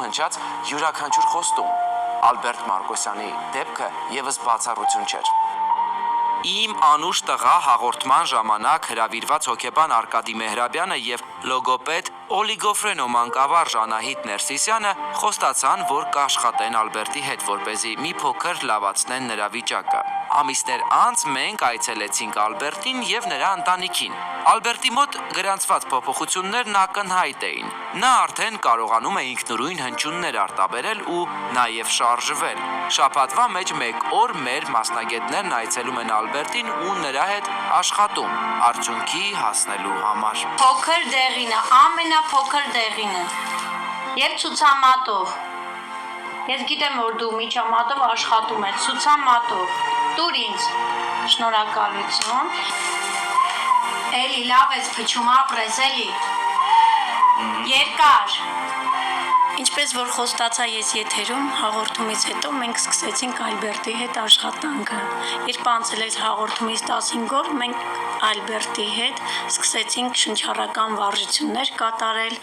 հնչած յուրաքանչյուր խոստում։ Ալբերտ Մարկոսյանի դեպքը եւս բացառություն չէր։ Իմ անուշ տղա հաղորդման ժամանակ հրավիրված հոգեբան Արկադի Մեհրաբյանը եւ լոգոպեդ օլիգոֆրենո մանկավարժ Անահիտ Ներսիսյանը խոստացան, որ կաշխատեն Ալբերտի հետ, որպեսզի մի փոքր լավացնեն նրա վիճակը։ Ամիսներ անց մենք այցելեցինք Ալբերտին եւ նրա ընտանիքին։ Ալբերտի մոտ գրանցված փոփոխություններն ակնհայտ էին։ Նա արդեն կարողանում է ինքնուրույն հնչյուններ արտաբերել ու նաեւ շարժվել։ Շաբաթվա մեջ մեկ օր մեր մասնագետներն այցելում են Ալբերտին ու նրա հետ աշխատում արդյունքի հասնելու համար։ Փոքր դեղինը, ամենափոքր դեղինը եւ ցուցամատով։ Ես գիտեմ, որ դու միջամատով աշխատում ես, ցուցամատով։ Տուր ինձ։ Շնորհակալություն։ Էլի լավ ես փչում ապրես, էլի։ Երկար։ Ինչպես որ խոստացա ես եթերում, հաղորդումից հետո մենք սկսեցինք Ալբերտի հետ աշխատանքը։ Երբ անցել էր հաղորդումից 15 օր, մենք Ալբերտի հետ սկսեցինք շնչառական վարժություններ կատարել։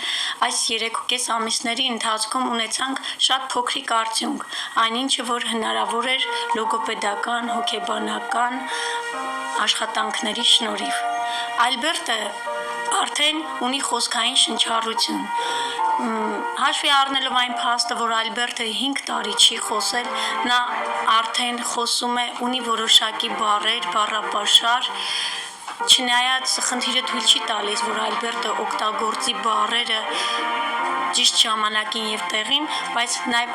Այս 3.5 ամիսների ընթացքում ունեցանք շատ փոքրիկ արդյունք, այնինչը որ հնարավոր էր լոգոպեդական, հոգեբանական աշխատանքների շնորհիվ։ Ալբերտը արդեն ունի խոսքային շնչառություն։ Հաշվի առնելով այն փաստը, որ Ալբերտը 5 տարի չի խոսել, նա արդեն խոսում է, ունի որոշակի բառեր, բառապաշար, չնայած խնդիրը թույլ չի տալիս, որ Ալբերտը օգտագործի բառերը ճիշտ ժամանակին եւ տեղին, բայց նաեւ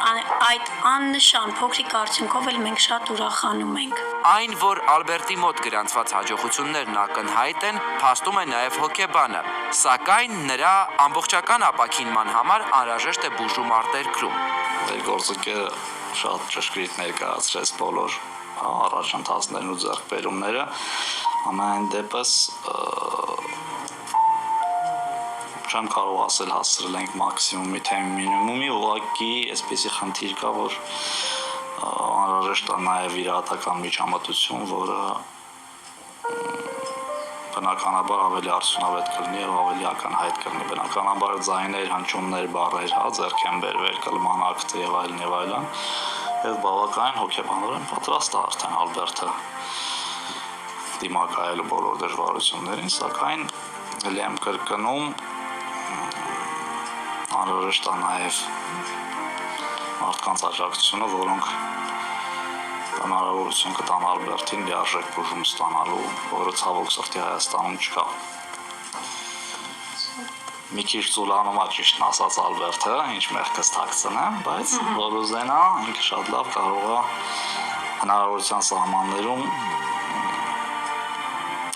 այդ աննշան փոքրիկ արդյունքով էլ մենք շատ ուրախանում ենք։ Այն, որ Ալբերտի մոտ գրանցված հաջողություններն ակնհայտ են, փաստում է նաև հոգեբանը, սակայն նրա ամբողջական ապաքինման համար անհրաժեշտ է բուժում արտերկրում։ Մեր գործընկերը շատ ճշգրիտ ներկայացրեց բոլոր առաջընթացներն ու ձեռքբերումները, ամեն դեպս չեմ կարող ասել հասցրել ենք մաքսիմումի թե մինիմումի, ուղղակի այսպեսի խնդիր կա, որ անհրաժեշտ է նաև իրատական միջամտություն, որը բնականաբար ավելի արդյունավետ կլինի եւ ավելի ակնհայտ կլինի։ Բնականաբար ձայներ, հնչյուններ, բառեր, ձեռք են բերվել, կլմանակտ եւ այլն եւ այլն։ Եվ բավականին հոգեբանորեն պատրաստ է արդեն Ալբերտը դիմակայելու բոլոր դժվարություններին, սակայն ելի եմ կրկնում, անհրաժեշտ է նաև մարդկանց աջակցությունը, որոնք հնարավորություն կտան Ալբերտին լիարժեք բուժում ստանալու, որը ցավոք սրտի Հայաստանում չկա։ Մի քիչ ծուլանում է ճիշտն ասած Ալբերտը, ինչ մեղքս թաքցնեմ, բայց Լորուզենա ինքը շատ լավ կարող է հնարավորության սահմաններում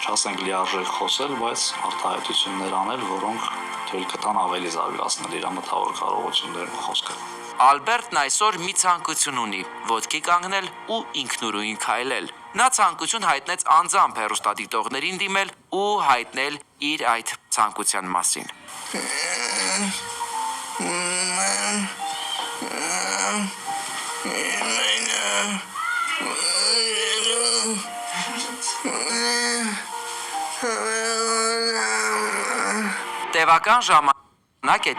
չասենք լիարժեք խոսել, բայց արտահայտություններ անել, որոնք թույլ կտան ավելի զարգացնել իր մտավոր կարողություններն ու խոսքը։ Ալբերտն այսօր մի ցանկություն ունի՝ ոտքի կանգնել ու ինքնուրույն քայլել։ Նա ցանկություն հայտնեց անձամբ հեռուստադիտողներին դիմել ու հայտնել իր այդ ցանկության մասին։ Տևական ժամանակ է